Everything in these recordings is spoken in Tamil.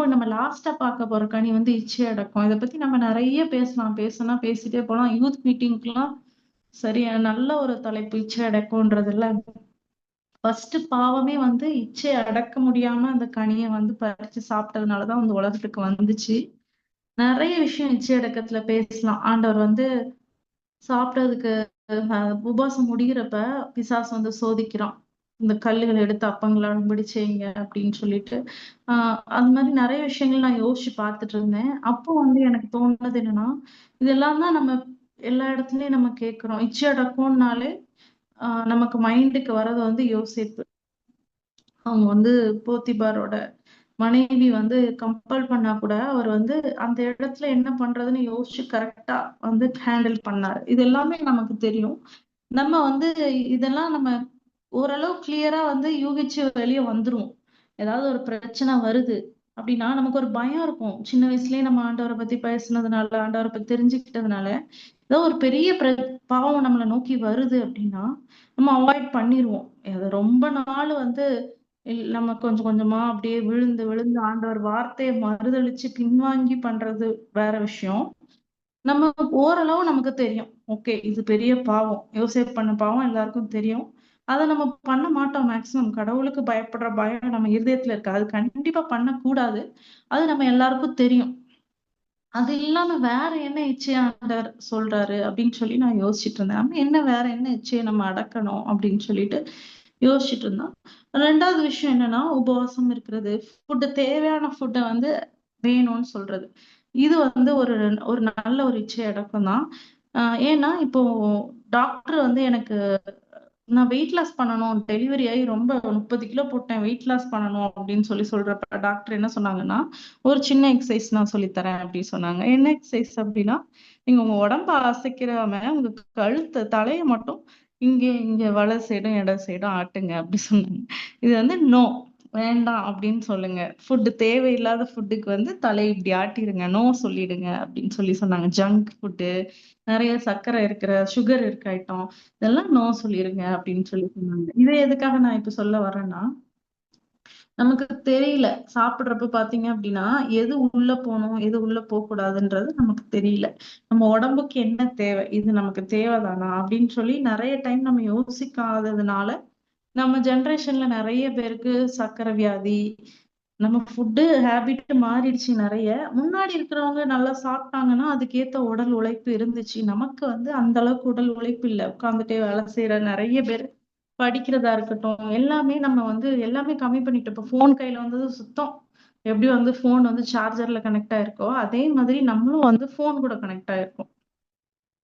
இப்போ நம்ம லாஸ்ட்டா பார்க்க போற கனி வந்து இச்சை அடக்கம். இத பத்தி நம்ம நெறைய பேசலாம். பேசுனா பேசிட்டே போலாம். யூத் மீட்டிங்க்குலாம் சரியா நல்ல ஒரு தலைப்பு இச்சை அடக்கம்ன்றதுல. ஃபர்ஸ்ட் பாவமே வந்து இச்சைய அடக்க முடியாம அந்த கனிய வந்து பறிச்சு சாப்பிட்டதுனால தான் இந்த உலகத்துக்கு வந்துச்சு. நெறைய விஷயம் இச்சை அடக்கத்துல பேசலாம். ஆண்டவர் வந்து சாப்பிட்டதுக்கு உபவாசம் முடிகிறப்ப பிசாசு வந்து சோதிக்கிறான். இந்த கல்லுகள எடுத்து அப்பங்களாகும்படி செய்யுங்க அப்படின்னு சொல்லிட்டு. அந்த மாரி நெறைய விஷயங்கள் நான் யோசிச்சு பார்த்துட்டு இருந்தேன். அப்போ வந்து எனக்கு தோணுனது என்னன்னா, இதெல்லாம் தான் நம்ம எல்லா இடத்துலயும் நம்ம கேட்கிறோம். இச்சை அடக்கம்னாலே நமக்கு மைண்டுக்கு வர்றது வந்து யோசேப்பு. அவங்க வந்து போத்திபாரோட மனைவி வந்து கம்பல் பண்ணா கூட, அவர் வந்து அந்த இடத்துல என்ன பண்றதுன்னு யோசிச்சு கரெக்ட்டா வந்து ஹேண்டில் பண்ணாரு. இது எல்லாமே நமக்கு தெரியும். நம்ம வந்து இதெல்லாம் நம்ம ஓரளவு கிளியரா வந்து யூகிச்சு வெளிய வந்துருவோம். ஏதாவது ஒரு பிரச்சனை வருது அப்டின்னா, நமக்கு ஒரு பயம் இருக்கும். சின்ன வயசுலயே நம்ம ஆண்டவர பத்தி பேசுனதுனால, ஆண்டவர பத்தி தெரிஞ்சுக்கிட்டதுனால, ஏதோ ஒரு பெரிய பாவம் நம்மள நோக்கி வருது அப்டின்னா, நம்ம அவாய்ட் பண்ணிருவோம். அது ரொம்ப நாள் வந்து நம்ம கொஞ்சம் கொஞ்சமா அப்படியே விழுந்து விழுந்து ஆண்டவர் வார்த்தைய மறுதலிச்சு பின்வாங்கி பண்றது வேற விஷயம். நம்ம ஓரளவு நமக்கு தெரியும். ஓகே, இது பெரிய பாவம். யோசேப்பு பண்ண பாவம் எல்லாருக்கும் தெரியும். அத நம்ம பண்ண மாட்டோம் மேக்ஸிமம். கடவுளுக்கு பயப்படுற பயம் நம்ம இருதயத்துல இருக்கு. அது கண்டிப்பா பண்ணக்கூடாது. அது நம்ம எல்லாருக்கும் தெரியும். அது இல்லாம வேற என்ன இச்சைய ஆண்டவர் சொல்றாரு அப்படின்னு சொல்லி நான் யோசிச்சுட்டு இருந்தேன். நம்ம என்ன வேற என்ன இச்சைய நம்ம அடக்கணும் அப்படின்னு சொல்லிட்டு யோசிச்சுட்டு இருந்தோம். 2வது விஷயம் என்னன்னா, உபவாசம் இருக்கிறது. தேவையான ஃபுட்ட வந்து வேணும்னு சொல்றது. இது வந்து ஒரு ஒரு நல்ல ஒரு இச்சை அடக்கம் தான். அ ஏன்னா, இப்போ டாக்டர் வந்து எனக்கு நான் வெயிட் லாஸ் பண்ணணும். டெலிவரி ஆயி ரொம்ப 30 கிலோ போட்டேன். வெயிட் லாஸ் பண்ணணும் அப்படின்னு சொல்றப்ப டாக்டர் என்ன சொன்னாங்கன்னா, ஒரு சின்ன எக்சர்சைஸ் நான் சொல்லி தரேன் அப்படின்னு சொன்னாங்க. என்ன எக்சர்சைஸ் அப்படின்னா, நீங்க உங்க உடம்ப அசைக்காம உங்க தலைய மட்டும் இங்க இங்க வலது சைடும், இடது சைடும் ஆட்டுங்க அப்படி சொன்னாங்க. இது வந்து நோ. வேண்டாம் அப்படின்னு சொல்லுங்க. தேவையில்லாத ஃபுட்டுக்கு வந்து தலைய இப்படி ஆட்டிருங்க. நோ சொல்லிடுங்க அப்படின்னு சொன்னாங்க. ஜங்க் ஃபுட்டு, நெறைய சர்க்கரை இருக்கிற, சுகர் இருக்க ஐட்டம் இதெல்லாம் நோ சொல்லிருங்க அப்படின்னு சொன்னாங்க. இத எதுக்காக நான் இப்ப சொல்ல வர்றேன்னா, நமக்கு தெரியல. சாப்பிடுறப்ப பார்த்தீங்க அப்படின்னா, எது உள்ள போணும், எது உள்ள போக்கூடாதுன்றது நமக்கு தெரியல. நம்ம உடம்புக்கு என்ன தேவை? இது நமக்கு தேவைதானா? அப்படின்னு சொல்லி நெறைய டைம் நம்ம யோசிக்காததுனால, நம்ம ஜெனரேஷன்ல நெறைய பேருக்கு சர்க்கரை வியாதி, நம்ம ஃபுட்டு ஹேபிட் மாறிடுச்சு நெறைய. முன்னாடி இருக்கிறவங்க நல்லா சாப்பிட்டாங்கன்னா, அதுக்கேத்த உடல் உழைப்பு இருந்துச்சு. நமக்கு வந்து அந்த அளவுக்கு உடல் உழைப்பு இல்ல. உட்கார்ந்துட்டே வேலை செய்ற நெறைய பேர் படிக்கிறதா இருக்கட்டும், எல்லாமே நம்ம வந்து எல்லாமே கம்மி பண்ணிட்டோம். இப்ப ஃபோன் கையில வந்தது சுத்தம். எப்படி வந்து ஃபோன் வந்து சார்ஜர்ல கனெக்ட் ஆயிருக்கோ, அதே மாதிரி நம்மளும் வந்து ஃபோன் கூட கனெக்ட் ஆயிருக்கோம்.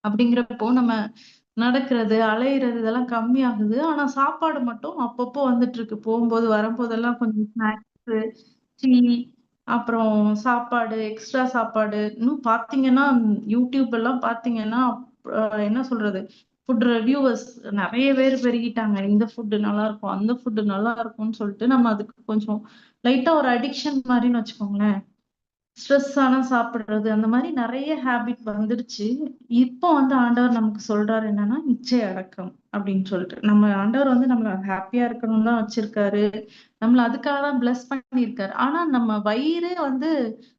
அப்படிங்கிறப்போ நம்ம நடக்கிறது, அலையிறது இதெல்லாம் கம்மியாகுது. ஆனா சாப்பாடு மட்டும் அப்பப்போ வந்துட்டு இருக்கு. போம்போது, வரும்போதெல்லாம் கொஞ்சம் ஸ்நாக்ஸு, டீ, அப்புறம் சாப்பாடு, எக்ஸ்ட்ரா சாப்பாடு. இன்னும் பார்த்தீங்கன்னா, யூடியூப் எல்லாம் பார்த்தீங்கன்னா, என்ன சொல்றது? ஃபுட் ரிவ்யூவர்ஸ் நெறைய பேர் பெருகிட்டாங்க. இந்த ஃபுட் நல்லாருக்கும், அந்த ஃபுட் நல்லாருக்கும்ன்னு சொல்லிட்டு, நம்ம அதுக்கு கொஞ்சம் லைட்டா ஒரு அடிக்ஷன் மாரின்னு வச்சுக்கோங்களேன். ஸ்ட்ரெஸ் ஆனா சாப்பிடுறது, அந்த மாரி நெறைய ஹேபிட் வந்துருச்சு. இப்போ வந்து ஆண்டவர் நமக்கு சொல்றாரு என்னன்னா, "இச்சை அடக்கம்" அப்படின்னு சொல்லிட்டு. நம்ம ஆண்டவர் வந்து நம்மள ஹேப்பியா இருக்கணும்னு தான் வச்சிருக்காரு. நம்மள அதுக்காக தான் பிளெஸ் பண்ணியிருக்காரு. ஆனா நம்ம வயிறே வந்து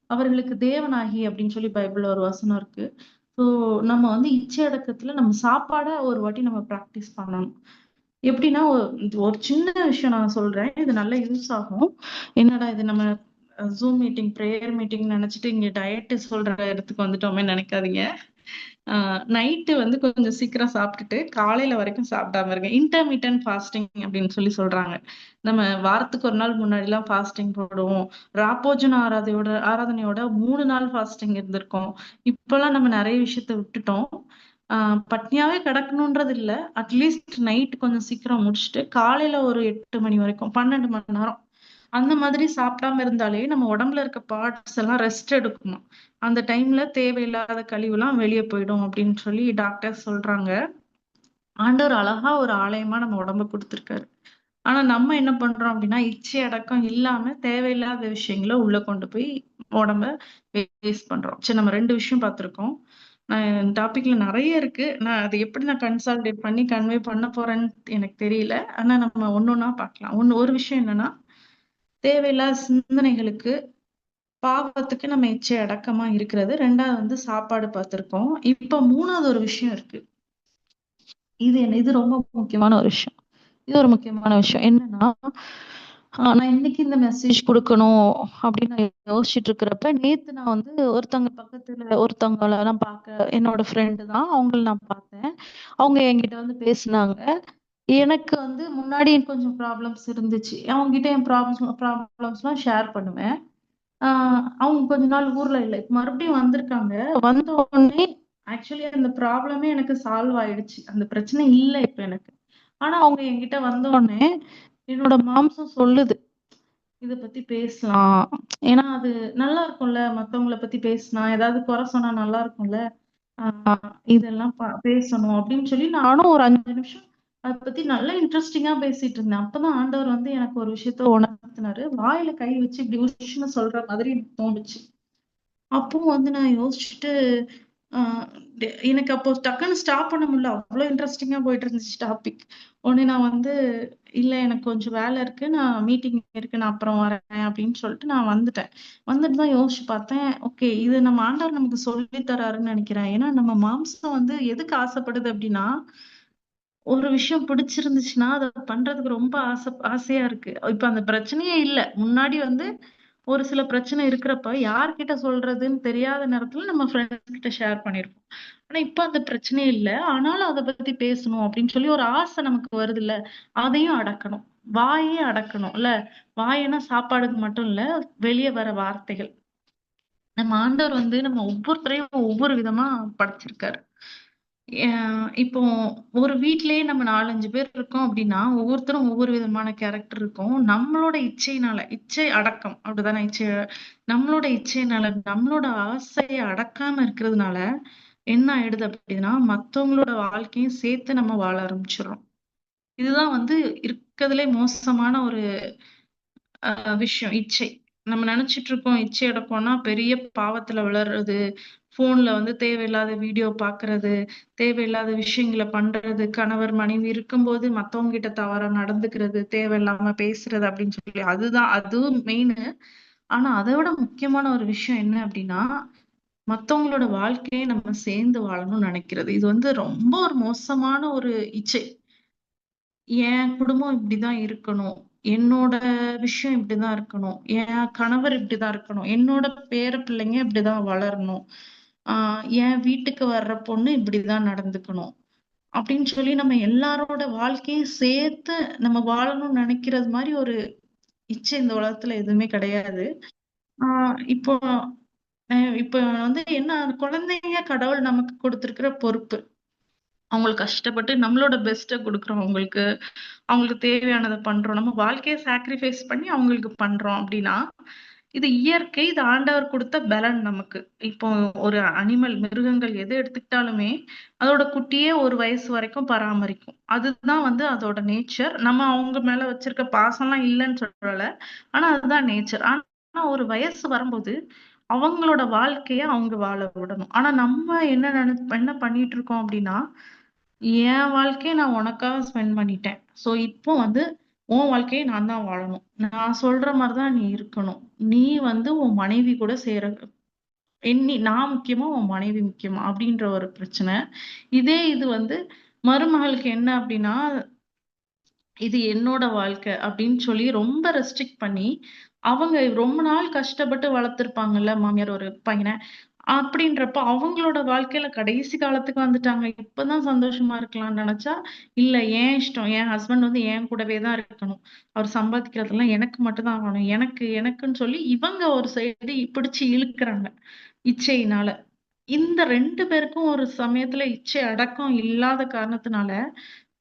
அவர்களுக்கு தேவனாகி அப்படின்னு சொல்லி பைபிள்ல ஒரு வசனம் இருக்கு. ஸோ நம்ம வந்து இச்சை அடக்கத்துல நம்ம சாப்பாட ஒரு வாட்டி நம்ம பிராக்டிஸ் பண்ணணும். எப்படின்னா, ஒரு சின்ன விஷயம் நான் சொல்றேன். இது நல்லா யூஸ் ஆகும். என்னடா இது நம்ம ஜூம் மீட்டிங், பிரேயர் மீட்டிங் நெனச்சுட்டு இங்க டயட் சொல்ற இடத்துக்கு வந்துட்டோமேன்னு நெனைக்காதீங்க. ஆ நைட்டு வந்து கொஞ்சம் சீக்கிரம் சாப்பிட்டுட்டு, காலையில வரைக்கும் சாப்பிடாம இருங்க. இன்டர்மிட்டன்ட் ஃபாஸ்டிங் அப்படின்னு சொல்றாங்க. நம்ம வாரத்துக்கு 1 நாள் முன்னாடிலாம் ஃபாஸ்டிங் போடுவோம். ராப்போஜன ஆராதனையோட 3 நாள் ஃபாஸ்டிங் இருந்திருக்கோம். இப்பலாம் நம்ம நெறைய விஷயத்த விட்டுட்டோம். ஆ பட்னியாவே கிடக்கணுன்றது இல்ல. அட்லீஸ்ட் நைட் கொஞ்சம் சீக்கிரம் முடிச்சுட்டு, காலையில ஒரு 8 மணி வரைக்கும் 12 மணி நேரம். அந்த மாதிரி சாப்பிடாம இருந்தாலே நம்ம உடம்புல இருக்க பார்ட்ஸ் எல்லாம் ரெஸ்ட் எடுக்குமாம். அந்த டைம்ல தேவையில்லாத கழிவுலாம் வெளிய போயிடும் அப்படின்னு சொல்லி டாக்டர் சொல்றாங்க. ஆண்டவர் அழகா ஒரு ஆலயமா நம்ம உடம்ப குடுத்திருக்காரு. ஆனா நம்ம என்ன பண்றோம் அப்படின்னா, இச்சை அடக்கம் இல்லாம தேவையில்லாத விஷயங்கள உள்ள கொண்டு போய் உடம்ப வேஸ்ட் பண்றோம். சரி, நம்ம 2 விஷயம் பார்த்திருக்கோம். டாபிக்ல நெறைய இருக்கு. அத எப்படி நான் கன்சாலிடேட் பண்ணி கன்வே பண்ண போறேன்னு எனக்கு தெரியல. ஆனா நம்ம ஒண்ணொண்ணா பார்க்கலாம். ஒரு விஷயம் என்னன்னா, தேவையில்லாத சிந்தனைகளுக்கு பாவத்துக்கு நம்ம இச்சை அடக்கமா இருக்கிறது. 2வது வந்து சாப்பாடு பார்த்திருக்கோம். இப்ப 3வது ஒரு விஷயம் இருக்கு. இது ரொம்ப முக்கியமான ஒரு விஷயம். இது ஒரு முக்கியமான விஷயம். என்னன்னா, நான் இன்னைக்கு இந்த மெசேஜ் குடுக்கணும் அப்படின்னு நான் யோசிச்சுட்டு இருக்கிறப்ப, நேத்து நான் வந்து ஒருத்தவங்கள நான் என்னோட ஃப்ரெண்டு தான். அவங்கள நான் பார்த்தேன். அவங்க என்கிட்ட வந்து பேசுனாங்க. எனக்கு வந்து முன்னாடி கொஞ்சம் ப்ராப்ளம்ஸ் இருந்துச்சு. அவங்ககிட்ட என் ப்ராப்ளம்ஸ்லாம் ஷேர் பண்ணுவேன். ஆ அவங்க கொஞ்ச நாள் ஊர்ல இல்ல. இப்ப மறுபடியும் வந்திருக்காங்க. வந்த உடனே ஆக்சுவலி அந்த ப்ராப்ளமே எனக்கு சால்வ் ஆயிடுச்சு. அந்த பிரச்சனை இல்ல இப்ப எனக்கு. ஆனா அவங்க என்கிட்ட வந்த உடனே என்னோட மாம்சம் சொல்லுது. இத பத்தி பேசலாம். ஏன்னா அது நல்லா இருக்கும்ல. மத்தவங்கள பத்தி பேசினா, ஏதாவது குறை சொன்னா நல்லா இருக்கும்ல. ஆ இதெல்லாம் பேசணும் அப்படின்னு சொல்லி நானும் ஒரு 5 நிமிஷம் அத பத்தி நல்லா இன்ட்ரஸ்டிங்கா பேசிட்டு இருந்தேன். அப்பதான் ஆண்டவர் வந்து எனக்கு ஒரு விஷயத்த உணர்த்தினாரு. வாயில கை வச்சு இப்படி உஷ்ன்னு சொல்ற மாதிரி எனக்கு தோணுச்சு. அப்போ வந்து நான் யோசிச்சுட்டு, ஆ எனக்கு அப்போ டக்குன்னு ஸ்டாப் பண்ண முடியல. அவ்ளோ இன்ட்ரஸ்டிங்கா போயிட்டு இருந்துச்சு டாபிக். உடனே நான் வந்து, "இல்ல எனக்கு கொஞ்சம் வேலை இருக்கு. நான் மீட்டிங் இருக்கு. நான் அப்புறம் வரேன்" அப்படின்னு சொல்லிட்டு நான் வந்துட்டேன். வந்துட்டு தான் யோசிச்சு பார்த்தேன். ஓகே, இது நம்ம ஆண்டவர் நமக்கு சொல்லி தராருன்னு நெனைக்கிறேன். ஏன்னா நம்ம மாம்சம் வந்து எதுக்கு ஆசைப்படுது அப்படின்னா, ஒரு விஷயம் பிடிச்சிருந்துச்சுன்னா, அத பண்றதுக்கு ரொம்ப ஆசையா இருக்கு. இப்ப அந்த பிரச்சனையே இல்ல. முன்னாடி வந்து ஒரு சில பிரச்சனை இருக்கிறப்ப, யார்கிட்ட சொல்றதுன்னு தெரியாத நேரத்துல நம்ம ஃப்ரெண்ட்ஸ் கிட்ட ஷேர் பண்ணியிருப்போம். ஆனா, இப்ப அந்த பிரச்சனையே இல்ல. ஆனாலும் அத பத்தி பேசணும் அப்படின்னு சொல்லி ஒரு ஆசை நமக்கு வருதுல்ல, அதையும் அடக்கணும். வாயே அடக்கணும்ல. வாய்னா சாப்பாடுக்கு மட்டும் இல்ல, வெளிய வர வார்த்தைகள். நம்ம ஆண்டவர் வந்து நம்ம ஒவ்வொருத்தரையும் ஒவ்வொரு விதமா படைச்சிருக்காரு. எ இப்போ ஒரு வீட்லயே நம்ம 4, 5 பேர் இருக்கோம் அப்டின்னா, ஒவ்வொருத்தரும் ஒவ்வொரு விதமான கேரக்டர் இருக்கும். நம்மளோட இச்சையினால இச்சை அடக்கம் அப்படிதானே? நம்மளோட இச்சையினால, நம்மளோட ஆசைய அடக்காம இருக்கிறதுனால, என்ன ஆயிடுது அப்டின்னா, மத்தவங்களோட வாழ்க்கையும் சேர்த்து நம்ம வாழ ஆரம்பிச்சுர்றோம். இதுதான் வந்து இருக்கறதுலே மோசமான ஒரு விஷயம் இச்சை. நம்ம நெனச்சுட்டு இருக்கோம் இச்சை அடக்கம்னா பெரிய பாவத்துல விழறது. ஃபோன்ல வந்து தேவையில்லாத வீடியோ பாக்குறது, தேவையில்லாத விஷயங்கள பண்றது, கணவர், மனைவி இருக்கும்போது மத்தவங்க கிட்ட தவறா நடந்துக்கிறது, தேவையில்லாம பேசுறது அப்படின்னு சொல்லி அதுவும் மெயினு. ஆனா அத விட முக்கியமான ஒரு விஷயம் என்ன அப்படின்னா, மத்தவங்களோட வாழ்க்கைய நம்ம சேர்ந்து வாழணும்னு நெனைக்கிறது. இது வந்து ரொம்ப ஒரு மோசமான ஒரு இச்சை. என் குடும்பம் இப்படிதான் இருக்கணும். என்னோட விஷயம் இப்படிதான் இருக்கணும். என் கணவர் இப்படிதான் இருக்கணும். என்னோட பேர பிள்ளைங்க இப்படிதான் வளரணும். ஆ என் வீட்டுக்கு வர்ற பொண்ணு இப்படிதான் நடந்துக்கணும். அப்படின்னு சொல்லி நம்ம எல்லாரோட வாழ்க்கையும் சேர்த்து நம்ம வாழணும்னு நினைக்கிறது மாரி ஒரு இச்சை இந்த உலகத்துல எதுவுமே கிடையாது. ஆ இப்போ இப்போ வந்து என்ன குழந்தைங்க கடவுள் நமக்கு குடுத்திருக்கிற பொறுப்பு. அவங்களுக்கு கஷ்டப்பட்டு நம்மளோட பெஸ்ட்ட குடுக்குறோம் அவங்களுக்கு. அவங்களுக்கு தேவையானத பண்றோம். நம்ம வாழ்க்கைய சாக்ரிஃபைஸ் பண்ணி அவங்களுக்கு பண்றோம் அப்டின்னா, இது இயற்கை. இது ஆண்டவர் குடுத்த பலன் நமக்கு. இப்போ ஒரு மிருகங்கள் எது எடுத்துக்கிட்டாலுமே, அதோட குட்டியே 1 வயசு வரைக்கும் பராமரிக்கும். அதுதான் வந்து அதோட நேச்சர். நம்ம அவங்க மேல வச்சிருக்க பாசம்லாம் இல்லன்னு சொல்லல. ஆனா அதுதான் நேச்சர். ஆனா ஒரு வயசு வரும்போது, அவங்களோட வாழ்க்கைய அவங்க வாழ விடணும். ஆனா நம்ம என்ன பண்ணிட்டு இருக்கோம் அப்டின்னா, என் வாழ்க்கைய நான் உனக்காக ஸ்பெண்ட் பண்ணிட்டேன். சோ, இப்போ வந்து உன் வாழ்க்கைய நான் தான் வாழணும். நான் சொல்ற மாரி தான் நீ இருக்கணும். நீ வந்து உன் மனைவி கூட நான் முக்கியமா? உன் மனைவி முக்கியமா? அப்படின்ற ஒரு பிரச்சனை. இது வந்து மருமகளுக்கு என்ன அப்படின்னா, இது என்னோட வாழ்க்கை அப்படின்னு சொல்லி ரொம்ப ரெஸ்ட்ரிக்ட் பண்ணி, அவங்க ரொம்ப நாள் கஷ்டப்பட்டு வளர்த்துருப்பாங்கல்ல மாமியார் ஒரு பையன. அப்படின்றப்ப அவங்களோட வாழ்க்கையில கடைசி காலத்துக்கு வந்துட்டாங்க. இப்பதான் சந்தோஷமா இருக்கலாம்னு நெனச்சா, இல்ல என் இஷ்டம். என் ஹஸ்பண்ட் வந்து என் கூடவே தான் இருக்கணும். அவர் சம்பாதிக்கிறதெல்லாம் எனக்கு மட்டும் தான் வேணும். எனக்குன்னு சொல்லி இவங்க ஒரு சைடு பிடிச்சு இழுக்குறாங்க, இச்சையினால. இந்த 2 பேருக்கும் ஒரு சமயத்துல இச்சை அடக்கம் இல்லாத காரணத்தினால,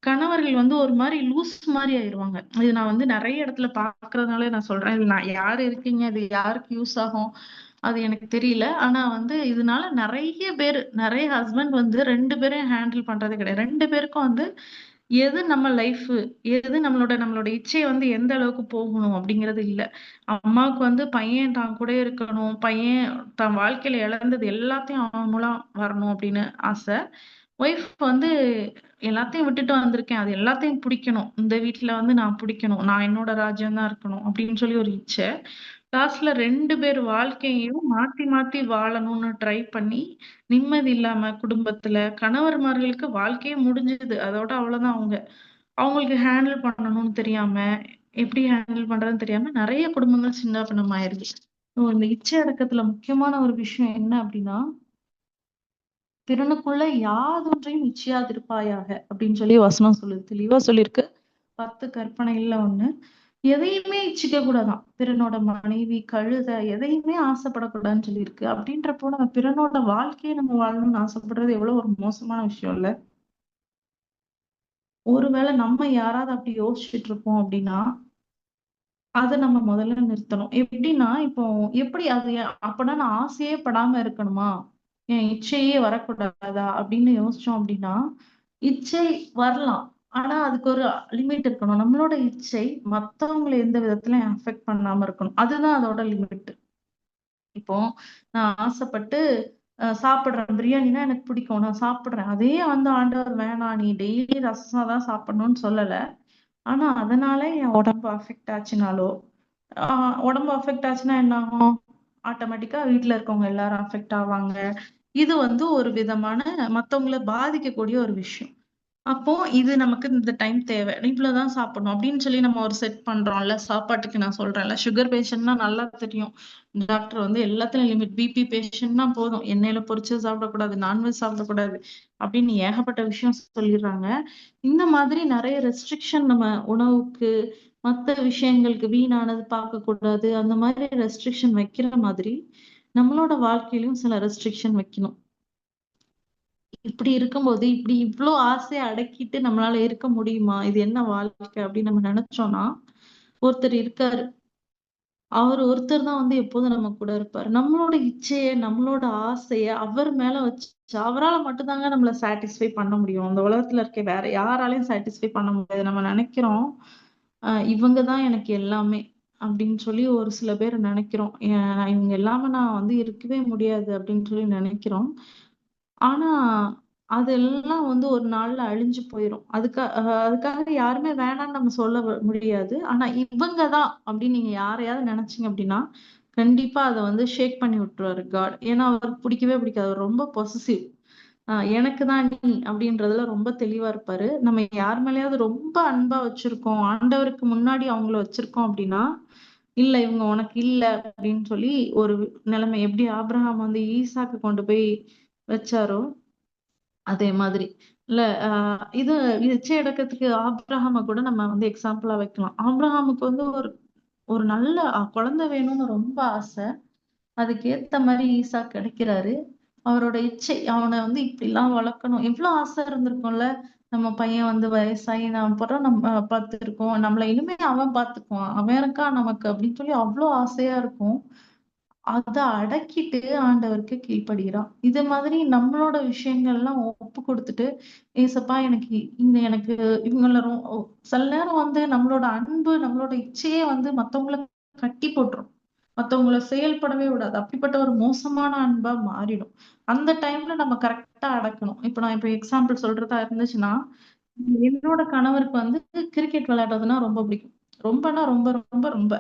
கணவர்கள் வந்து ஒரு மாரி லூஸ் மாரி ஆயிருவாங்க. இது நான் வந்து நெறைய இடத்துல பார்க்கறதுனால நான் சொல்றேன். இதுல நான் யார் இருக்கீங்க? இது யாருக்கு யூஸ் ஆகும்? அது எனக்கு தெரியல. ஆனா வந்து இதனால நெறைய ஹஸ்பண்ட் வந்து 2 பேரையும் ஹேண்டில் பண்றதே கிடையாது. 2 பேருக்கும் வந்து எது நம்ம லைஃபு, எது நம்மளோட இச்சை வந்து எந்த அளவுக்கு போகணும் அப்படிங்கிறது இல்ல. அம்மாவுக்கு வந்து பையன் தான் கூடயே இருக்கணும். பையன் தன் வாழ்க்கையில இழந்தது எல்லாத்தையும் அவன் மூலம் வரணும் அப்படின்னு ஆசை. ஒய்ஃப் வந்து எல்லாத்தையும் விட்டுட்டு வந்திருக்கேன். அது எல்லாத்தையும் புடிக்கணும். இந்த வீட்ல வந்து நான் புடிக்கணும். நான் என்னோட ராஜ்யம் தான் இருக்கணும் அப்படின்னு சொல்லி ஒரு இச்சை. லாஸ்ட்ல 2 பேர் வாழ்க்கையையும் மாத்தி மாத்தி வாழணும்னு ட்ரை பண்ணி, நிம்மதி இல்லாம குடும்பத்துல கணவர்மார்களுக்கு வாழ்க்கையே முடிஞ்சுது. அதோட அவ்வளோதான் அவங்க. அவங்களுக்கு ஹேண்டில் பண்ணணும்னு தெரியாம, எப்படி ஹேண்டில் பண்றதுன்னு தெரியாம நெறைய குடும்பங்கள் சின்னாபின்னம் ஆயிருது. இந்த இச்சை அடக்கத்துல முக்கியமான ஒரு விஷயம் என்ன அப்படின்னா, "பிறனுக்குள்ள யாதொன்றையும் இச்சியாதிருப்பாயாக" அப்படின்னு சொல்லி வசனம் சொல்லுது. தெளிவா சொல்லியிருக்கு. 10 கற்பனைகள்ல ஒண்ணு. எதையுமே இச்சிக்க கூடாதாம். பிறனோட மனைவி, கழுத எதையுமே ஆசைப்படக்கூடாதுன்னு சொல்லியிருக்கு. அப்படின்றப்போ நம்ம பிறனோட வாழ்க்கைய நம்ம வாழணும்னு ஆசைப்படுறது எவ்வளவு ஒரு மோசமான விஷயம் இல்ல? ஒருவேளை நம்ம யாராவது அப்படி யோசிச்சுட்டு இருப்போம் அப்படின்னா, அத நம்ம முதல்ல நிறுத்தணும். எப்படின்னா, இப்போ எப்படி அது அப்பன்னா நான் ஆசையே படாம இருக்கணுமா? என் இச்சையே வரக்கூடாதா? அப்படின்னு யோசிச்சோம் அப்படின்னா, இச்சை வரலாம். ஆனா அதுக்கு ஒரு லிமிட் இருக்கணும். நம்மளோட இச்சை மத்தவங்கள எந்த விதத்திலயும் அஃபெக்ட் பண்ணாம இருக்கணும். அதுதான் அதோட லிமிட். இப்போ நான் ஆசைப்பட்டு சாப்பிடுறேன். பிரியாணினா எனக்கு பிடிக்கும். நான் சாப்பிடுறேன். அதே வந்து ஆண்டவர் வேணாம் நீ டெய்லி ரசம் தான் சாப்பிடணும்னு சொல்லல. ஆனா அதனால என் உடம்பு அஃபெக்ட் ஆச்சுனாலோ, ஆ உடம்பு அஃபெக்ட் ஆச்சுன்னா என்ன ஆகும்? ஆட்டோமேட்டிக்கா வீட்ல இருக்கவங்க எல்லாரும் அஃபெக்ட் ஆவாங்க. இது வந்து ஒரு விதமான மத்தவங்கள பாதிக்கக்கூடிய ஒரு விஷயம். அப்போ இது நமக்கு இந்த டைம் தேவை. இவ்வளவுதான் சாப்பிடணும் அப்படின்னு சொல்லி நம்ம ஒரு செட் பண்றோம்ல. சாப்பாட்டுக்கு நான் சொல்றேன்ல. சுகர் பேஷண்ட்னா நல்லா தெரியும். டாக்டர் வந்து எல்லாத்துலயும் லிமிட். பிபி பேஷண்ட்னா போதும். எண்ணெயில பொரிச்சது சாப்பிடக்கூடாது. நான்வெஜ் சாப்பிடக்கூடாது. அப்படின்னு ஏகப்பட்ட விஷயம் சொல்லிடுறாங்க. இந்த மாதிரி நெறைய ரெஸ்ட்ரிக்ஷன் நம்ம உணவுக்கு, மத்த விஷயங்களுக்கு வீணானது பார்க்கக்கூடாது. அந்த மாதிரி ரெஸ்ட்ரிக்ஷன் வைக்கிற மாதிரி, நம்மளோட வாழ்க்கையிலயும் சில ரெஸ்ட்ரிக்ஷன் வைக்கணும். இப்படி இருக்கும்போது, இப்படி இவ்ளோ ஆசைய அடக்கிட்டு நம்மளால இருக்க முடியுமா? இது என்ன வாழ்க்கை? அப்படின்னு நம்ம நெனச்சோம்னா, ஒருத்தர் இருக்காரு. அவரு ஒருத்தர் தான் வந்து எப்போதும் நம்ம கூட இருப்பாரு. நம்மளோட இச்சைய, நம்மளோட ஆசைய அவர் மேல வச்சு அவரால மட்டும் தாங்க நம்மள சாட்டிஸ்ஃபை பண்ண முடியும். இந்த உலகத்துல இருக்க வேற யாராலயும் சாட்டிஸ்ஃபை பண்ண முடியாது. நம்ம நெனைக்கிறோம், இவங்க தான் எனக்கு எல்லாமே அப்படின்னு சொல்லி ஒரு சில பேர் நெனைக்கிறோம். இவங்க இல்லாம நான் வந்து இருக்கவே முடியாது அப்படின்னு சொல்லி நெனைக்கிறோம். ஆனா, அதெல்லாம் வந்து ஒரு நாள்ல அழிஞ்சு போயிரும். அதுக்காக யாருமே வேணான்னு நம்ம சொல்ல முடியாது. ஆனா, இவங்க தான் அப்படின்னு நீங்க யாரையாவது நெனச்சீங்க அப்படின்னா, கண்டிப்பா அத வந்து ஷேக் பண்ணி விட்டுருவாரு காட். ஏன்னா, அவருக்கு பிடிக்கவே பிடிக்காது. அவர் ரொம்ப பொசசிவ். எனக்கு தான் நீ அப்படின்றதுல ரொம்ப தெளிவா இருப்பாரு. நம்ம யார் மேலயாவது ரொம்ப அன்பா வச்சிருக்கோம், ஆண்டவருக்கு முன்னாடி அவங்கள வச்சிருக்கோம் அப்படின்னா, இல்ல இவங்க உனக்கு இல்ல அப்படின்னு சொல்லி ஒரு நிலைமை எப்படி ஆபிரகாம் வந்து ஈசாக்கு கொண்டு போய் வச்சாரோ, அதே மாதிரி. இல்ல இது இச்சை அடக்கத்துக்கு ஆபிரகாம கூட நம்ம வந்து எக்ஸாம்பிளா வைக்கலாம். ஆபிரகாமுக்கு வந்து ஒரு ஒரு நல்ல குழந்தை வேணும்னு ரொம்ப ஆசை. அதுக்கு ஏத்த மாரி ஈசாக் கிடைக்கிறாரு. அவரோட இச்சை அவன வந்து இப்படிலாம் வளர்க்கணும். எவ்ளோ ஆசை இருந்திருக்கும்ல. நம்ம பையன் வந்து வயசாகி நம்ம அப்புறம் நம்ம பார்த்துருக்கோம். நம்மள இனிமே அவன் பார்த்துக்குவான். அவன் இருக்கான் நமக்கு அப்படின்னு சொல்லி அவ்ளோ ஆசையா இருக்கும். அத அடக்கிட்டு ஆண்டவருக்கு கீழ்ப்படிகிறான். இது மாதிரி நம்மளோட விஷயங்கள்லாம் ஒப்பு குடுத்துட்டு, ஏசப்பா எனக்கு இந்த எனக்கு இவங்கள சில நேரம் வந்து நம்மளோட அன்பு, நம்மளோட இச்சையே வந்து மத்தவங்கள கட்டி போட்டுரும். மத்தவங்கள செயல்படவே விடாது. அப்படிப்பட்ட ஒரு மோசமான அன்பா மாறிடும். அந்த டைம்ல நம்ம கரெக்ட்டா அடக்கணும். இப்ப எக்ஸாம்பிள் சொல்றதா இருந்துச்சுன்னா, என்னோட கணவருக்கு வந்து கிரிக்கெட் விளையாடுறதுன்னா ரொம்ப பிடிக்கும். ரொம்பன்னா ரொம்ப, ரொம்ப, ரொம்ப.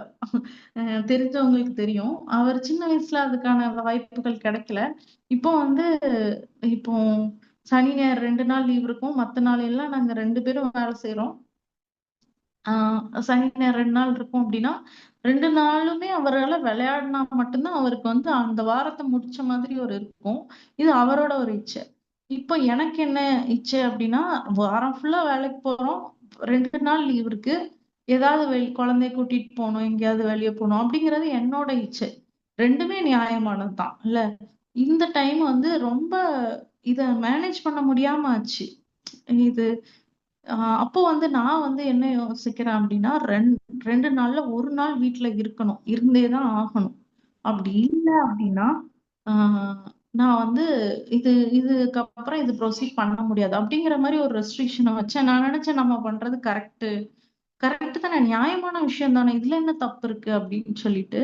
அ தெரிஞ்சவங்களுக்கு தெரியும். அவர் சின்ன வயசுல அதுக்கான வாய்ப்புகள் கிடைக்கல. இப்போ வந்து இப்போ சனி, ஞாயிறு 2 நாள் லீவ் இருக்கும். மத்த நாள் எல்லாம் நாங்க 2 பேரும் வேலை செய்றோம். ஆ சனி, ஞாயிறு 2 நாள் இருக்கும் அப்டின்னா, 2 நாளுமே அவரால விளையாடினா மட்டும் தான் அவருக்கு வந்து அந்த வாரத்த முடிச்ச மாதிரி ஒரு இருக்கும். இது அவரோட ஒரு இச்சை. இப்போ எனக்கு என்ன இச்சை அப்டின்னா, வாரம் ஃபுல்லா வேலைக்கு போறோம். 2 நாள் லீவ் இருக்கு. ஏதாவது குழந்தைய கூட்டிட்டு போணும், எங்கேயாவது வெளிய போணும் அப்டிங்கிறது என்னோட இச்சை. 2மே நியாயமானது தான் இல்ல. இந்த டைம் வந்து ரொம்ப இத மேனேஜ் பண்ண முடியாம ஆச்சு. இது அப்போ வந்து நான் வந்து என்ன யோசிக்கிறேன் அப்டின்னா, 2 நாள்ல 1 நாள் வீட்ல இருக்கணும். இருந்தே தான் ஆகணும். அப்டி இல்ல அப்டின்னா, ஆ நான் வந்து இது இதுக்கப்புறம் இது ப்ரொசீட் பண்ண முடியாது. அப்டிங்கிற மாரி ஒரு ரெஸ்ட்ரிக்ஷன வச்சேன். நான் நெனச்சேன் நம்ம பண்றது கரெக்ட் தானே நியாயமான விஷயம் தானே. இதுல என்ன தப்பு இருக்கு அப்டின்னு சொல்லிட்டு.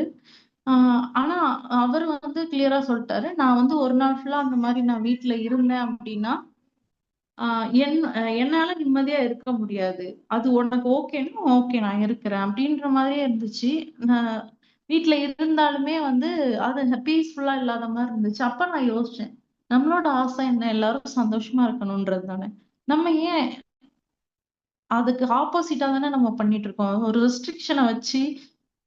ஆ ஆனா அவரு வந்து கிளியரா சொல்ட்டாரு. நான் வந்து 1 நாள் ஃபுல்லா அந்த மாரி நான் வீட்ல இருந்தேன் அப்டின்னா, ஆ என்னால நிம்மதியா இருக்க முடியாது. அது உனக்கு ஓகேன்னா, ஓகே நான் இருக்கிறேன். அப்டின்ற மாரியே இருந்துச்சு. நான் வீட்ல இருந்தாலுமே வந்து அது பீஸ்ஃபுல்லா இல்லாத மாரி இருந்துச்சு. அப்ப நான் யோசிச்சேன். நம்மளோட ஆசை என்ன? எல்லாரும் சந்தோஷமா இருக்கணும்ன்றது தானே. நம்ம ஏன் அதுக்கு ஆப்போசிட்டா தானே நம்ம பண்ணிட்டு இருக்கோம். ஒரு ரெஸ்ட்ரிக்ஷன வச்சு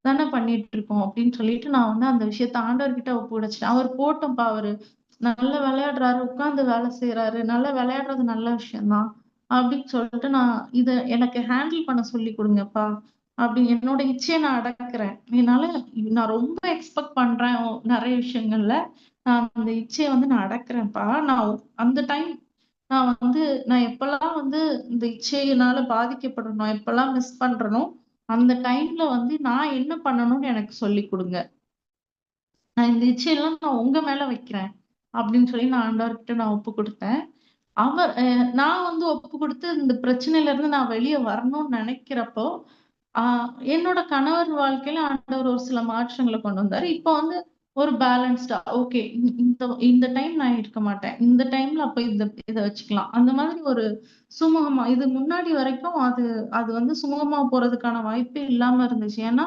தானே பண்ணிட்டு இருக்கோம் அப்படின்னு சொல்லிட்டு நான் வந்து அந்த விஷயத்த ஆண்டவர்கிட்ட ஒப்படைச்சுட்டேன். அவர் போட்டும்பா அவரு நல்லா விளையாடுறாரு, உட்கார்ந்து வேலை செய்றாரு. நல்லா விளையாடுறது நல்ல விஷயம் தான். அப்படின்னு சொல்லிட்டு நான் இத எனக்கு ஹேண்டில் பண்ண சொல்லிக் குடுங்கப்பா. அப்படி என்னோட இச்சைய நான் அடக்குறேன். என்னால நான் ரொம்ப எக்ஸ்பெக்ட் பண்றேன் நெறைய விஷயங்கள்ல. நான் அந்த இச்சைய வந்து நான் அடக்குறேன்ப்பா. நான் அந்த டைம் நான் வந்து நான் எப்பல்லாம் வந்து இந்த இச்சையினால பாதிக்கப்படுறனோ, எப்பல்லாம் மிஸ் பண்றனோ, அந்த டைம்ல வந்து நான் என்ன பண்ணணும்னு எனக்கு சொல்லிக் குடுங்க. நான் இந்த இச்சையெல்லாம் நான் உங்க மேல வைக்கிறேன். அப்படின்னு சொல்லி நான் ஆண்டவர்கிட்ட நான் ஒப்பு குடுத்தேன். அவர் நான் வந்து ஒப்பு குடுத்து இந்த பிரச்சனையில இருந்து நான் வெளிய வரணும்னு நெனைக்கிறப்போ, ஆ என்னோட கணவர் வாழ்க்கையில ஆண்டவர் ஒரு சில மாற்றங்கள கொண்டு வந்தாரு. இப்போ வந்து ஒரு பேலன்ஸ்டா ஓகே. இந்த இந்த டைம் நான் இருக்க மாட்டேன். இந்த டைம்ல அப்ப இத வச்சுக்கலாம். அந்த மாதிரி ஒரு சுமூகமா இது முன்னாடி வரைக்கும் அது அது வந்து சுமூகமா போறதுக்கான வாய்ப்பே இல்லாம இருந்துச்சு. ஏன்னா,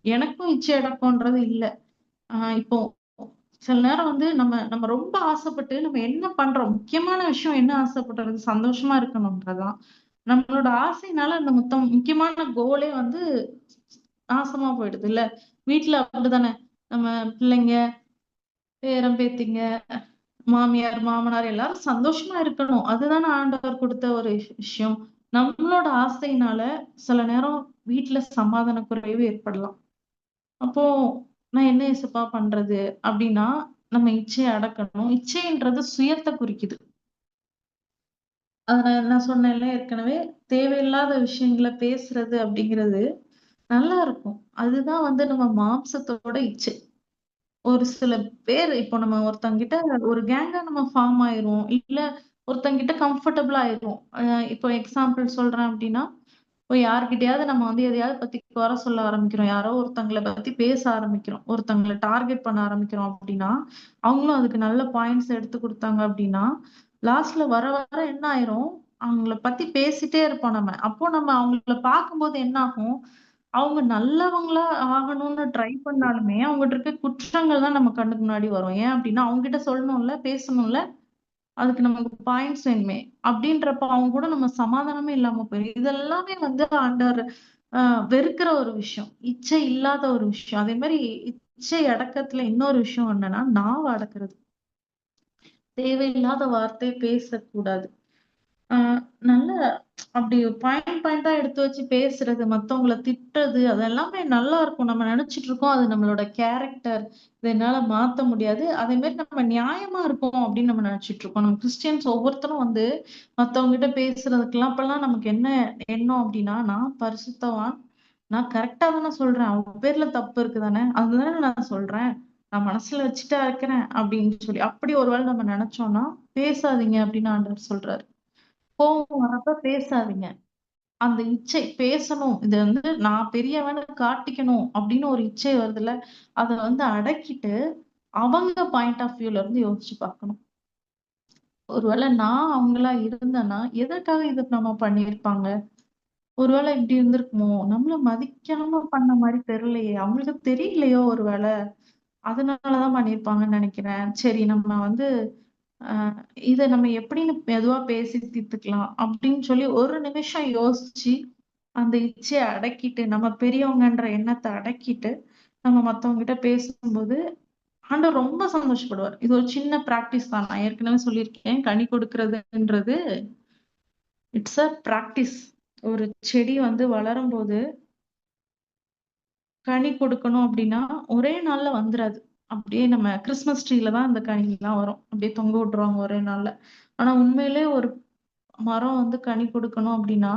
எனக்கும் இச்சை அடக்கம்ன்றது இல்ல. இப்போ சில நேரம் வந்து நம்ம நம்ம ரொம்ப ஆசைப்பட்டு நம்ம என்ன பண்றோம்? முக்கியமான விஷயம் என்ன ஆசைப்படுறது? சந்தோஷமா இருக்கணும்ன்றது தான். நம்மளோட ஆசையினால அந்த முக்கியமான கோலே வந்து நாசமா போயிடுதுல்ல. வீட்ல அப்படிதானே. நம்ம பிள்ளைங்க, பேரன், பேத்திங்க, மாமியார், மாமனார் எல்லாரும் சந்தோஷமா இருக்கணும். அதுதானே ஆண்டவர் குடுத்த ஒரு விஷயம். நம்மளோட ஆசையினால சில நேரம் வீட்ல சமாதான குறைவு ஏற்படலாம். அப்போ நான் என்ன ஏசப்பா பண்றது? அப்டின்னா, நம்ம இச்சைய அடக்கணும். இச்சைன்றது சுயத்த குறிக்குது. அத நான் சொன்னேன்ல ஏற்கனவே, தேவையில்லாத விஷயங்கள பேசுறது அப்டிங்கிறது நல்லா இருக்கும். அதுதான் வந்து நம்ம மாம்சத்தோட இச்சை. ஒரு சில பேர் இப்போ நம்ம ஒருத்தவங்ககிட்ட ஒரு கேங்கா நம்ம ஃபார்ம் ஆயிருவோம். இல்ல ஒருத்தவங்ககிட்ட கம்ஃபர்டபுளா ஆயிருவோம். இப்போ எக்ஸாம்பிள் சொல்றேன் அப்டின்னா, இப்போ யார்கிட்டயாவது நம்ம வந்து எதையாவது பத்தி குறை சொல்ல ஆரம்பிக்கிறோம். யாரோ ஒருத்தங்கள பத்தி பேச ஆரம்பிக்கிறோம். ஒருத்தங்கள டார்கெட் பண்ண ஆரம்பிக்கிறோம் அப்டின்னா, அவங்களும் அதுக்கு நல்ல பாயிண்ட்ஸ் எடுத்து குடுத்தாங்க அப்டின்னா, லாஸ்ட்ல வர வர என்ன ஆயிரும், அவங்கள பத்தி பேசிட்டே இருப்போம் நம்ம. அப்போ நம்ம அவங்கள பார்க்கும்போது என்ன ஆகும், அவங்க நல்லவங்களா ஆகணும்னு ட்ரை பண்ணாலுமே, அவங்கட்ட இருக்க குற்றங்கள் தான் நம்ம கண்ணுக்கு முன்னாடி வரும். ஏன் அப்டின்னா, அவங்ககிட்ட சொல்லணும்ல, பேசணும்ல, அதுக்கு நமக்கு பாயிண்ட்ஸ் வேணுமே. அப்டின்றப்ப அவங்க கூட நம்ம சமாதானமே இல்லாம போயிரும். இதெல்லாமே வந்து ஆண்டவர் அ வெறுக்கிற ஒரு விஷயம். இச்சை இல்லாத ஒரு விஷயம். அதே மாரி இச்சை அடக்கத்துல இன்னொரு விஷயம் என்னன்னா, நாவ அடக்குறது. தேவையில்லாத வார்த்தை பேசக்கூடாது. ஆ நல்ல அப்படி பாயிண்டா எடுத்து வச்சு பேசுறது, மத்தவங்கள திட்டுறது, அது எல்லாமே நல்லா இருக்கும். நம்ம நெனச்சுட்டு இருக்கோம், அது நம்மளோட கேரக்டர். இத என்னால மாத்த முடியாது. அதே மாரி நம்ம நியாயமா இருக்கோம் அப்படின்னு நம்ம நெனச்சுட்டு இருக்கோம். நம்ம கிறிஸ்டியன்ஸ் ஒவ்வொருத்தரும் வந்து மத்தவங்ககிட்ட பேசுறதுக்கெல்லாம் இப்பலாம் நமக்கு என்ன எண்ணம் அப்படின்னா, நான் பரிசுத்தவான். நான் கரெக்ட்டா தானே சொல்றேன். அவங்க பேர்ல தப்பு இருக்கு தானே. அதுதானே நான் சொல்றேன். நான் மனசுல வச்சுட்டா இருக்கிறேன் அப்படின்னு சொல்லி. அப்படி ஒரு வேள நம்ம நெனச்சோம்னா, பேசாதீங்க அப்படின்னு ஆண்டவர் சொல்றாரு. கோவம் வரப்ப பேசாதீங்க. அந்த இச்சை பேசணும். இது வந்து நான் பெரியவன்னு காட்டிக்கணும் அப்படின்னு ஒரு இச்சை வருதுல்ல, அத வந்து அடக்கிட்டு, அவங்க பாயிண்ட் ஆஃப் வியூல இருந்து யோசிச்சு பார்க்கணும். ஒருவேள நான் அவங்களா இருந்தேன்னா, எதற்காக இத நம்ம பண்ணியிருப்பாங்க? ஒருவேள இப்படி இருந்திருக்குமோ? நம்மள மதிக்காம பண்ண மாரி தெரியலையே! அவங்களுக்கு தெரியலையோ ஒரு வேள? அதனால தான் பண்ணியிருப்பாங்கன்னு நெனைக்கிறேன். சரி நம்ம வந்து அ இத நம்ம எப்படின்னு மெதுவா பேசி தீர்த்துக்கலாம் அப்படின்னு சொல்லி ஒரு நிமிஷம் யோசிச்சு, அந்த இச்சைய அடக்கிட்டு, நம்ம பெரியவங்கன்ற எண்ணத்த அடக்கிட்டு, நம்ம மத்தவங்ககிட்ட பேசும்போது, ஆண்டவர் ரொம்ப சந்தோஷப்படுவார். இது ஒரு சின்ன பிராக்டிஸ் தான். நான் ஏற்கனவே சொல்லியிருக்கேன். கனி கொடுக்கிறதுன்றது இட்ஸ் அ பிராக்டிஸ். ஒரு செடி வந்து வளரும்போது, கனி கொடுக்கணும் அப்படின்னா, ஒரே நாள்ல வந்துராது. அப்படியே நம்ம கிறிஸ்மஸ் ட்ரீல தான் அந்த கனிலாம் வரும். அப்படியே தொங்க விட்டுருவாங்க ஒரே நாள்ல. ஆனா உண்மையிலே ஒரு மரம் வந்து கனி கொடுக்கணும் அப்படின்னா,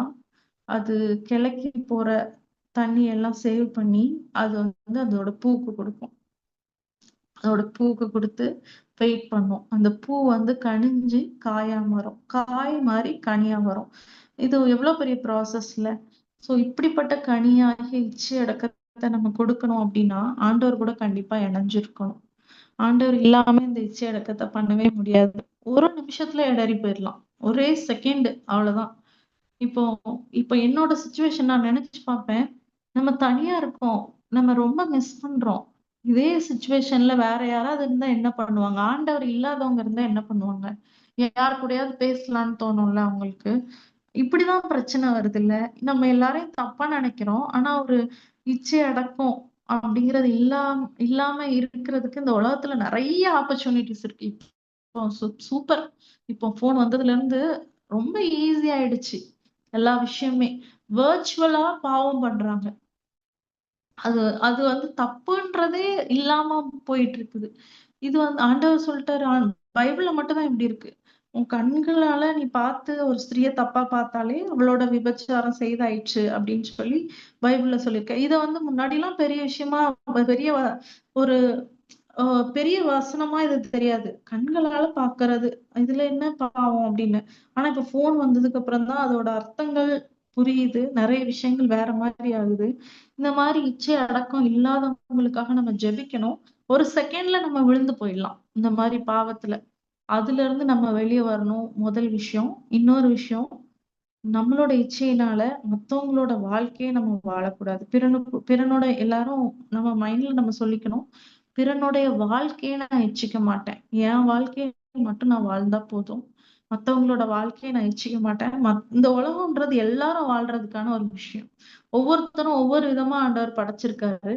அது கிளைக்கு போற தண்ணி எல்லாம் சேவ் பண்ணி, அது வந்து அதோட பூக்கு குடுக்கும். அதோட பூக்கு குடுத்து வெயிட் பண்ணும். அந்த பூ வந்து கனிஞ்சு காயா மாறும். காய் மாறி கனியா வரும். இது எவ்வளோ பெரிய ப்ராசஸ்ல. ஸோ இப்படிப்பட்ட கனியாகிய இச்சை அடக்கத்த நம்ம கொடுக்கணும் அப்படின்னா, ஆண்டவர் கூட கண்டிப்பா இணைஞ்சிருக்கணும். ஆண்டவர் இல்லாம இந்த இச்சை அடக்கத்த பண்ணவே முடியாது. ஒரு நிமிஷத்துல இடறி போயிரலாம். ஒரே செகண்ட் அவ்வளவுதான். இப்போ இப்போ என்னோட சிச்சுவேஷன் நான் நெனச்சு பார்ப்பேன். நம்ம தனியா இருக்கோம். நம்ம ரொம்ப மிஸ் பண்றோம். இதே சிச்சுவேஷன்ல வேற யாராவது இருந்தா என்ன பண்ணுவாங்க? ஆண்டவர் இல்லாதவங்க இருந்தா என்ன பண்ணுவாங்க? யார் கூடயாவது பேசலான்னு தோணும்ல அவங்களுக்கு. இப்படிதான் பிரச்சனை வருதுல்ல. நம்ம எல்லாரையும் தப்பா நினைக்கிறோம். ஆனா ஒரு இச்சை அடக்கம் அப்படிங்கிறது இல்லாம இருக்கிறதுக்கு இந்த உலகத்துல நெறைய ஆப்பர்ச்சுனிட்டீஸ் இருக்கு. இப்போ சூப்பர். இப்போ ஃபோன் வந்ததுல இருந்து ரொம்ப ஈஸி ஆயிடுச்சு. எல்லா விஷயமுமே. வெர்ச்சுவலா பாவம் பண்றாங்க. அது அது வந்து தப்புன்றதே இல்லாம போயிட்டு இருக்குது. இது வந்து ஆண்டவர் சொல்லிட்டாரு. பைபிள்ல மட்டும் தான் இப்படி இருக்கு. உன் கண்களால நீ பார்த்து ஒரு ஸ்திரிய தப்பா பார்த்தாலே அவளோட விபச்சாரம் செய்தாயிற்று அப்படின்னு சொல்லி பைபிள்ல சொல்லியிருக்கு. இத வந்து முன்னாடிலாம் பெரிய விஷயமா பெரிய ஒரு பெரிய வசனமா இது தெரியாது. கண்களால பார்க்கறது. இதுல என்ன பாவம் அப்படின்னு. ஆனா இப்ப ஃபோன் வந்ததுக்கு அப்புறம் தான் அதோட அர்த்தங்கள் புரியுது. நெறைய விஷயங்கள் வேற மாதிரி ஆகுது. இந்த மாரி இச்சை அடக்கம் இல்லாதவங்களுக்காக நம்ம ஜெபிக்கணும். ஒரு செகண்ட்ல நம்ம விழுந்து போயிடலாம். இந்த மாரி பாவத்துல. அதுலருந்து நம்ம வெளிய வரணும் முதல் விஷயம். இன்னொரு விஷயம், நம்மளோட இச்சையினால மத்தவங்களோட வாழ்க்கைய நம்ம வாழக்கூடாது. பிறனோட எல்லாரும் நம்ம மைண்ட்ல நம்ம சொல்லிக்கணும். பிறனுடைய வாழ்க்கைய நான் இச்சிக்க மாட்டேன். என் வாழ்க்கைய மட்டும் நான் வாழ்ந்தா போதும். மத்தவங்களோட வாழ்க்கைய நான் இச்சிக்க மாட்டேன். இந்த உலகம்ன்றது எல்லாரும் வாழ்றதுக்கான ஒரு விஷயம். ஒவ்வொருத்தரும் ஒவ்வொரு விதமா ஆண்டவர் படைச்சிருக்காரு.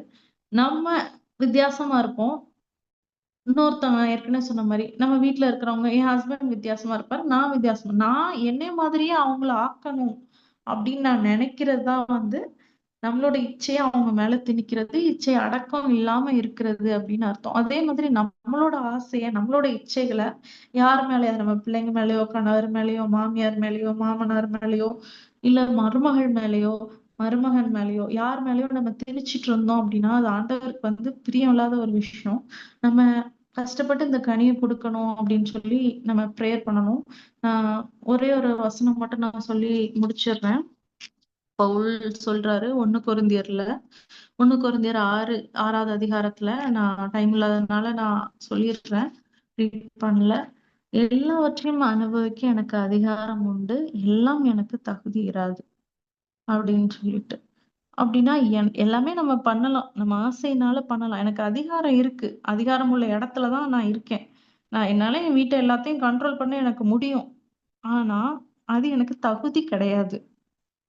நம்ம வித்தியாசமா இருப்போம். இன்னொருத்தவங்க ஏற்கனவே சொன்ன மாரி, நம்ம வீட்ல இருக்கிறவங்க என் ஹஸ்பண்ட் வித்தியாசமா இருப்பாரு. நான் வித்தியாசமா நான் என்னைய மாதிரியே அவங்கள ஆக்கணும் அப்படின்னு நான் நெனைக்கிறது தான் வந்து, நம்மளோட இச்சைய அவங்க மேல திணிக்கிறது, இச்சை அடக்கம் இல்லாம இருக்கிறது அப்படின்னு அர்த்தம். அதே மாதிரி நம்மளோட ஆசைய, நம்மளோட இச்சைகள யார் மேலயா நம்ம பிள்ளைங்க மேலயோ, கணவர் மேலயோ, மாமியார் மேலயோ, மாமனார் மேலயோ, இல்ல மருமகள் மேலயோ, மருமகன் மேலயோ, யார் மேலயோ நம்ம திணிச்சிட்டு இருந்தோம் அப்படின்னா, அது ஆண்டவருக்கு வந்து பிரியம் இல்லாத ஒரு விஷயம். நம்ம கஷ்டப்பட்டு இந்த கனிய குடுக்கணும் அப்படின்னு சொல்லி நம்ம பிரேயர் பண்ணணும். ஆ ஒரே ஒரு வசனம் மட்டும் நான் சொல்லி முடிச்சிடுறேன். பவுல் சொல்றாரு 1 கொரிந்தியர்ல 1 கொரிந்தியர் 6வது அதிகாரத்துல நான் டைம் இல்லாததுனால நான் சொல்லிடுறேன். ரீட் பண்ணல. எல்லாவற்றையும் அனுபவிக்க எனக்கு அதிகாரம் உண்டு. எல்லாம் எனக்கு தகுதி இராது. அப்படின்னு சொல்லிட்டு. அப்படின்னா எல்லாமே நம்ம பண்ணலாம். நம்ம ஆசையினால பண்ணலாம். எனக்கு அதிகாரம் இருக்கு. அதிகாரம் உள்ள இடத்துல தான் நான் இருக்கேன். என்னால என் வீட்ட எல்லாத்தையும் கண்ட்ரோல் பண்ண எனக்கு முடியும். ஆனா, அது எனக்கு தகுதி கிடையாது.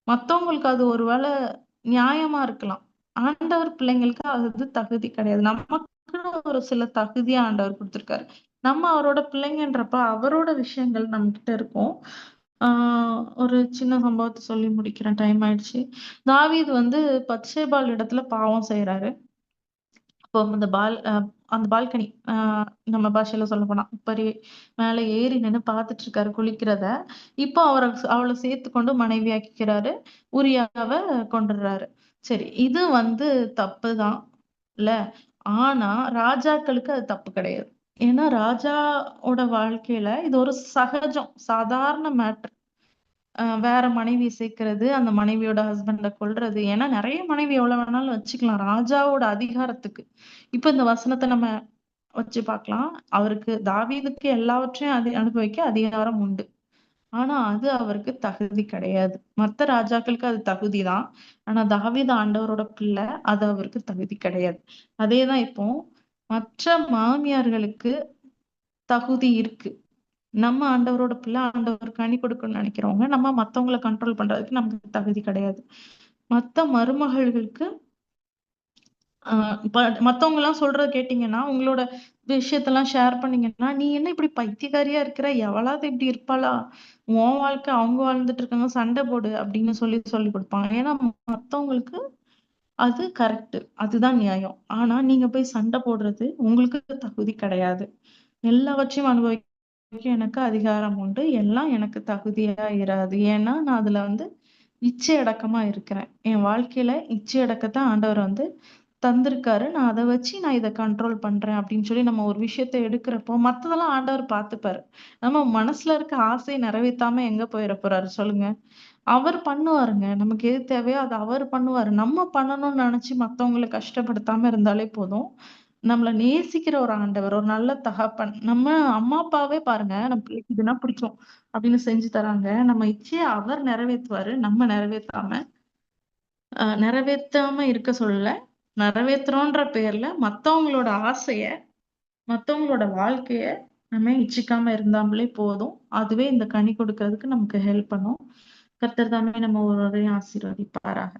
மத்தவங்களுக்கு அது ஒரு வேள நியாயமா இருக்கலாம். ஆண்டவர் பிள்ளைங்களுக்கு அது தகுதி கிடையாது. நமக்குன்னு ஒரு சில தகுதிய ஆண்டவர் குடுத்திருக்காரு. நம்ம அவரோட பிள்ளைங்கன்றப்ப அவரோட விஷயங்கள் நம்மகிட்ட இருக்கும். ஆ ஒரு சின்ன சம்பவத்த சொல்லி முடிக்கிறேன். டைம் ஆயிடுச்சு. தாவீது வந்து பத்சேபாள் இடத்துல பாவம் செய்றாரு. அப்போ அந்த பால்கனி நம்ம பாஷையில சொல்லப்போனா, உப்பரி மேல ஏறி நின்னு பார்த்துட்டு இருக்காரு குளிக்கிறத. இப்போ அவள சேர்த்துக்கொண்டு மனைவியாக்கிக்கிறாரு. உரியாவ கொண்டுர்றாரு. சரி, இது வந்து தப்புதான் இல்ல. ஆனா, ராஜாக்களுக்கு அது தப்பு கிடையாது. ஏன்னா, ராஜாவோட வாழ்க்கையில இது ஒரு சகஜம். சாதாரண மேட்டர். வேற மனைவி சேர்க்கிறது, அந்த மனைவியோட ஹஸ்பண்ட கொல்றது. ஏன்னா நெறைய மனைவி எவ்வளவு வேணாலும் வச்சுக்கலாம். ராஜாவோட அதிகாரத்துக்கு. இப்ப இந்த வசனத்த நம்ம வச்சு பார்க்கலாம். அவருக்கு தாவீதுக்கு எல்லாவற்றையும் அனுபவிக்க அதிகாரம் உண்டு. ஆனா அது அவருக்கு தகுதி கிடையாது. மத்த ராஜாக்களுக்கு அது தகுதிதான். ஆனா தாவீது ஆண்டவரோட பிள்ளை. அது அவருக்கு தகுதி கிடையாது. அதேதான் இப்போ மற்ற மாமியார்களுக்கு தகுதி இருக்கு. நம்ம ஆண்டவரோட பிள்ளை, ஆண்டவருக்கு கனி கொடுக்கணும்னு நினைக்கிறவங்க, நம்ம மத்தவங்கள கண்ட்ரோல் பண்றதுக்கு நமக்கு தகுதி கிடையாது. மத்த மருமகள்களுக்கு இப்ப மத்தவங்கலாம் சொல்றத கேட்டீங்கன்னா, உங்களோட விஷயத்தெல்லாம் ஷேர் பண்ணீங்கன்னா, "நீ என்ன இப்படி பைத்தியக்காரியா இருக்கிற? எவளாவது இப்படி இருப்பாளா? உன் வாழ்க்கை அவங்க வாழ்ந்துட்டு இருக்காங்க. சண்டை போடு" அப்படின்னு சொல்லிக் குடுப்பாங்க. ஏன்னா மத்தவங்களுக்கு அது கரெக்ட். அதுதான் நியாயம். ஆனா நீங்க போய் சண்டை போடுறது உங்களுக்கு தகுதி கிடையாது. எல்லாவற்றையும் அனுபவிக்க எனக்கு அதிகாரம் உண்டு. எல்லாம் எனக்கு தகுதியா இராது. ஏன்னா, நான் அதுல வந்து இச்சை அடக்கமா இருக்கிறேன். என் வாழ்க்கையில இச்சை அடக்கத்த ஆண்டவர் வந்து தந்திருக்காரு. நான் அத வச்சு நான் இத கண்ட்ரோல் பண்றேன் அப்படின்னு சொல்லி நம்ம ஒரு விஷயத்த எடுக்கிறப்போ, மத்ததெல்லாம் ஆண்டவர் பார்த்துப்பாரு. நம்ம மனசுல இருக்க ஆசைய நிறைவேத்தாம எங்க போயிற போறாரு சொல்லுங்க? அவர் பண்ணுவாருங்க. நமக்கு எது தேவையோ அத அவரு பண்ணுவாரு. நம்ம பண்ணணும்னு நெனச்சு மத்தவங்கள கஷ்டப்படுத்தாம இருந்தாலே போதும். நம்மள நேசிக்கிற ஒரு ஆண்டவர், ஒரு நல்ல தகப்பன். நம்ம அம்மா, அப்பாவே பாருங்க, நம்ம பிள்ளைக்கு இதுனா பிடிக்கும் அப்படின்னு செஞ்சு தராங்க. நம்ம இச்சைய அவர் நிறைவேத்துவாரு. நம்ம நிறைவேத்தாம இருக்க சொல்லல. நிறைவேத்துறோன்ற பேர்ல மத்தவங்களோட ஆசைய, மத்தவங்களோட வாழ்க்கைய நம்ம இச்சிக்காம இருந்தாமலே போதும். அதுவே இந்த கனி கொடுக்கறதுக்கு நமக்கு ஹெல்ப் பண்ணும். கர்த்தர் தாமே நம்ம ஒவ்வொருவரையும் ஆசீர்வதிப்பாராக.